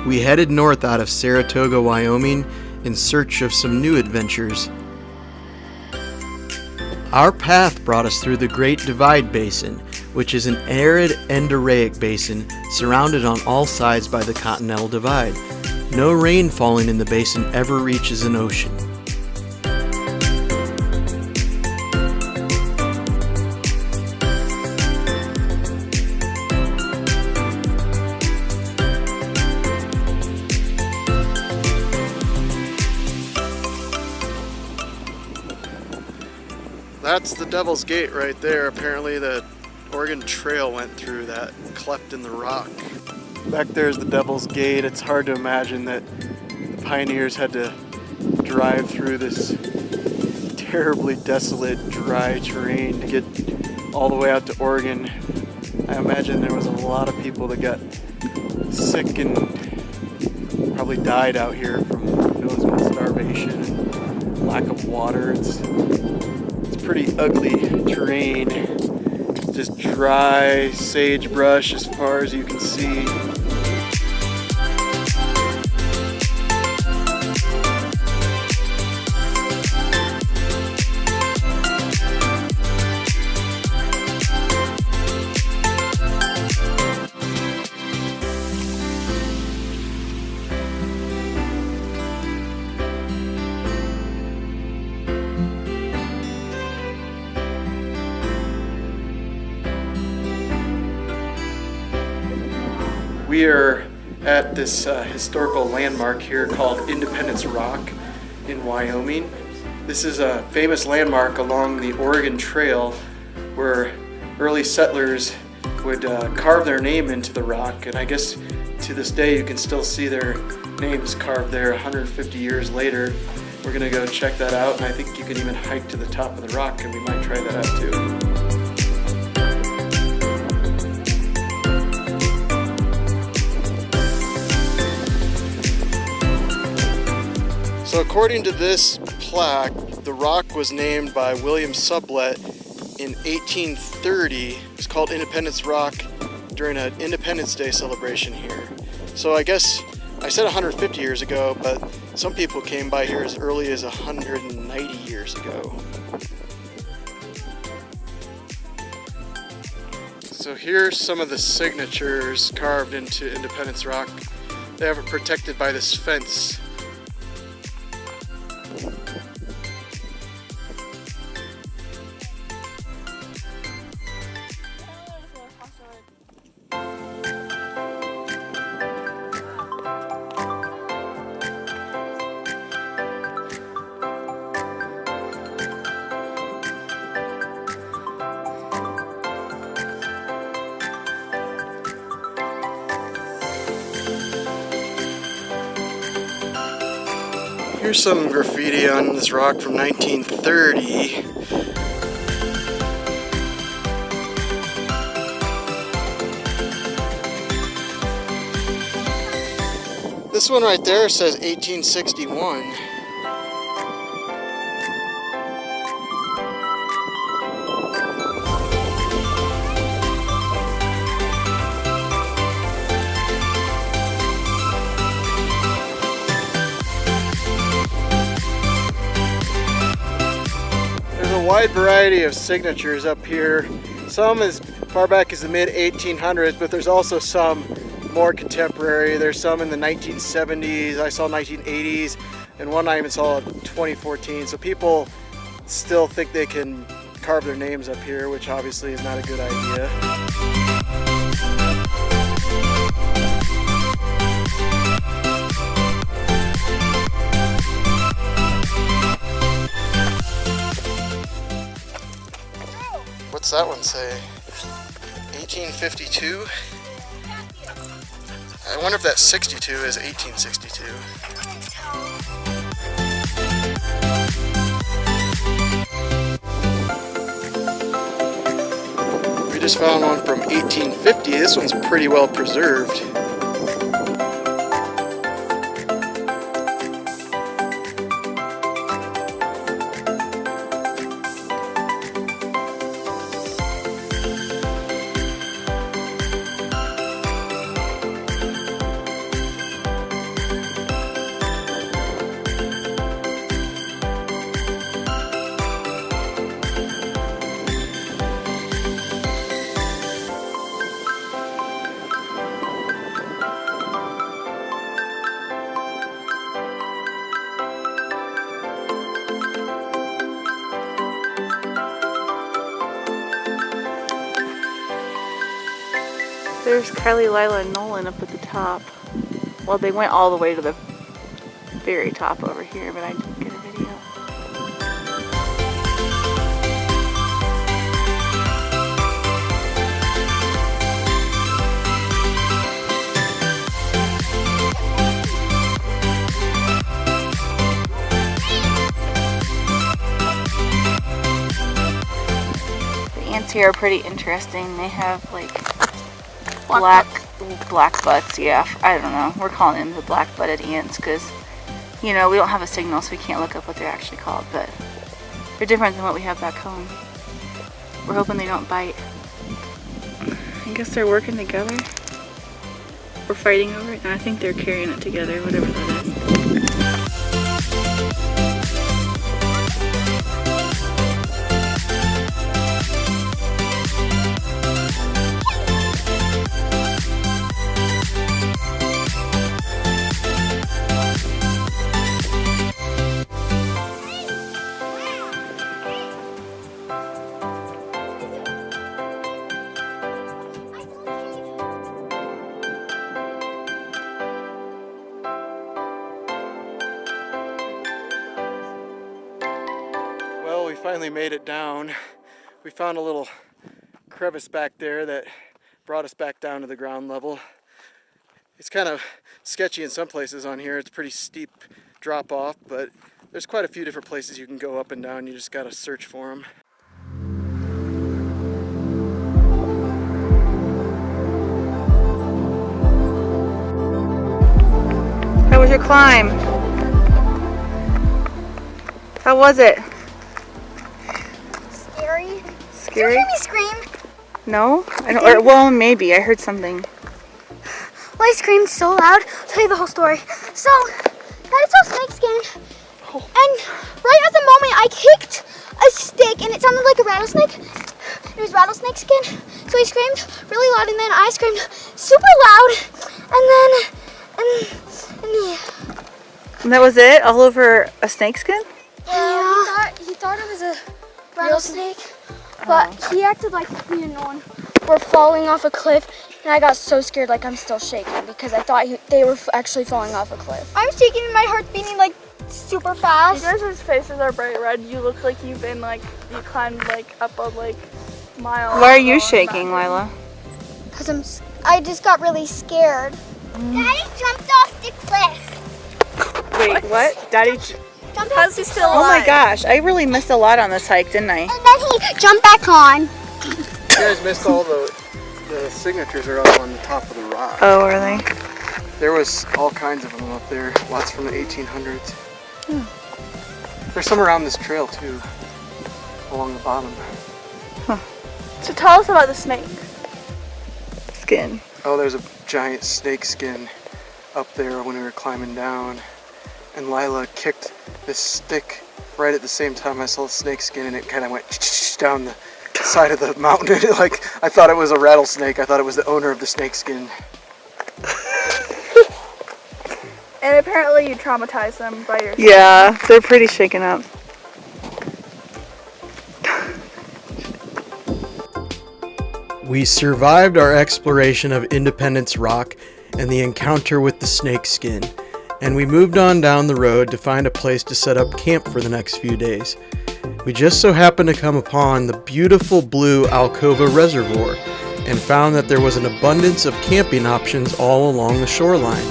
We headed north out of Saratoga, Wyoming in search of some new adventures. Our path brought us through the Great Divide Basin, which is an arid endorheic basin surrounded on all sides by the Continental Divide. No rain falling in the basin ever reaches an ocean. That's the Devil's Gate right there. Apparently the Oregon Trail went through that cleft in the rock. Back there's the Devil's Gate. It's hard to imagine that the pioneers had to drive through this terribly desolate, dry terrain to get all the way out to Oregon. I imagine there was a lot of people that got sick and probably died out here from who knows what, starvation and lack of water. It's pretty ugly terrain. Just dry sagebrush as far as you can see. We are at this historical landmark here called Independence Rock in Wyoming. This is a famous landmark along the Oregon Trail where early settlers would carve their name into the rock, and I guess to this day you can still see their names carved there 150 years later. We're gonna go check that out, and I think you can even hike to the top of the rock, and we might try that out too. So according to this plaque, the rock was named by William Sublette in 1830. It's called Independence Rock during an Independence Day celebration here. So I guess I said 150 years ago, but some people came by here as early as 190 years ago. So here's some of the signatures carved into Independence Rock. They have it protected by this fence. Here's some graffiti on this rock from 1930. This one right there says 1861. Wide variety of signatures up here. Some as far back as the mid 1800s, but there's also some more contemporary. There's some in the 1970s, I saw 1980s, and one I even saw in 2014. So people still think they can carve their names up here, which obviously is not a good idea. What's that one say? 1852? I wonder if that 62 is 1862. We just found one from 1850. This one's pretty well preserved. There's Kylie, Lila, and Nolan up at the top. Well, they went all the way to the very top over here, but I didn't get a video. The ants here are pretty interesting. They have like black butts, yeah. I don't know. We're calling them the black-butted ants because, you know, we don't have a signal, so we can't look up what they're actually called, but they're different than what we have back home. We're hoping they don't bite. I guess they're working together. We're fighting over it, and I think they're carrying it together, whatever that is. Well, we finally made it down. We found a little crevice back there that brought us back down to the ground level. It's kind of sketchy in some places on here. It's a pretty steep drop off, but there's quite a few different places you can go up and down. You just gotta search for them. How was your climb? How was it? Scary. Scary? Did you hear me scream? No? I don't, or, well, maybe. I heard something. Well, I screamed so loud. I'll tell you the whole story. So, I saw snake skin. Oh. And right at the moment, I kicked a stick and it sounded like a rattlesnake. It was rattlesnake skin. So I screamed really loud and then I screamed super loud. And yeah. And that was it? All over a snake skin? Yeah. He thought it was a rattlesnake. But he acted like me and Nolan were falling off a cliff, and I got so scared, like I'm still shaking because I thought they were actually falling off a cliff. I'm shaking and my heart's beating like super fast. You guys' faces are bright red. You look like you've been like, you climbed like up a like mile. Why are you shaking, Lila? Because I just got really scared. Daddy jumped off the cliff. Wait, what? Daddy? Because he's still Oh my gosh, I really missed a lot on this hike, didn't I? And then he jumped back on. You guys missed all the signatures are up on the top of the rock. Oh, are they? There was all kinds of them up there, lots from the 1800s. There's some around this trail too, along the bottom. So tell us about the snake skin. Oh, there's a giant snake skin up there when we were climbing down. And Lila kicked this stick right at the same time I saw the snake skin, and it kind of went down the side of the mountain. Like, I thought it was a rattlesnake. I thought it was the owner of the snake skin. And apparently you traumatized them by your... Yeah, they're pretty shaken up. We survived our exploration of Independence Rock and the encounter with the snake skin. And we moved on down the road to find a place to set up camp for the next few days. We just so happened to come upon the beautiful blue Alcova Reservoir and found that there was an abundance of camping options all along the shoreline.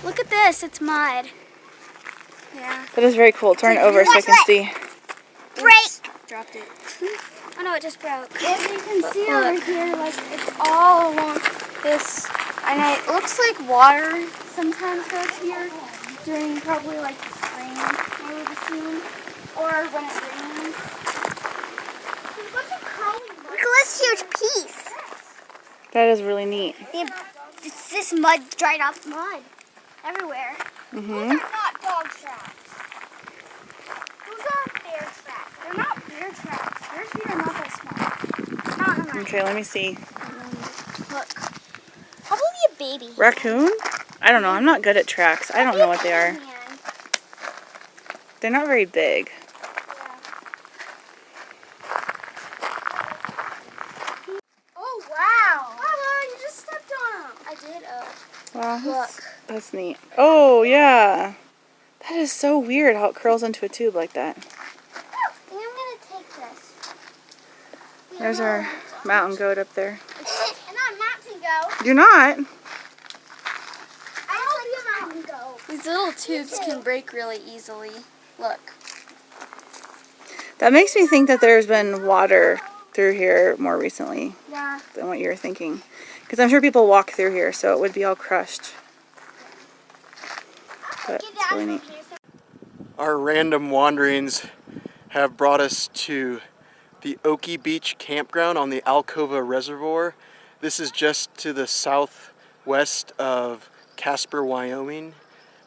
Look at this, it's mud. Yeah. That is very cool. Turn it over so I can see. Break! Dropped it. Oh no, it just broke. If you can see over here, like it's all along this, and it looks like water sometimes goes here during probably like the spring, I would assume, or when it rains. Look at this huge piece. That is really neat. It's this mud, dried up mud, everywhere. Mhm. Those are not dog tracks. Those are bear tracks. They're not bear tracks. Their feet are not that small. Okay, let me see. Look. Probably a baby. Raccoon? I don't know. I'm not good at tracks. I don't know what they are. They're not very big. Oh, wow. Mama, you just stepped on them. I did. Wow, that's neat. Oh, yeah. That is so weird how it curls into a tube like that. I think I'm going to take this. There's our mountain goat up there. And I'm mountain goat. You're not? I'll be a mountain goat. These little tubes can break really easily. Look. That makes me think that there's been water through here more recently Yeah. than what you're thinking. Because I'm sure people walk through here, so it would be all crushed. But it's really neat. Our random wanderings have brought us to the Oaky Beach Campground on the Alcova Reservoir. This is just to the southwest of Casper, Wyoming.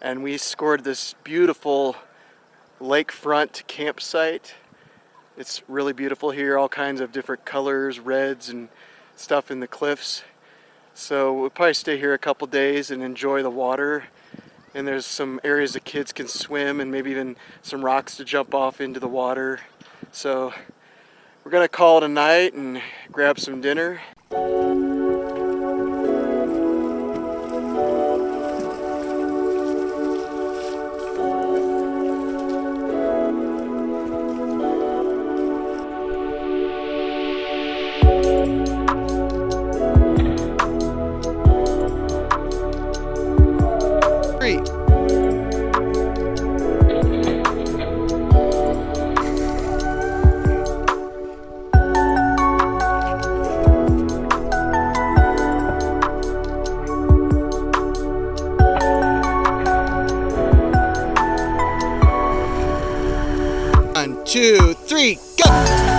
And we scored this beautiful lakefront campsite. It's really beautiful here, all kinds of different colors, reds and stuff in the cliffs. So we'll probably stay here a couple days and enjoy the water. And there's some areas that kids can swim and maybe even some rocks to jump off into the water. So we're gonna call it a night and grab some dinner. One, two, three, go!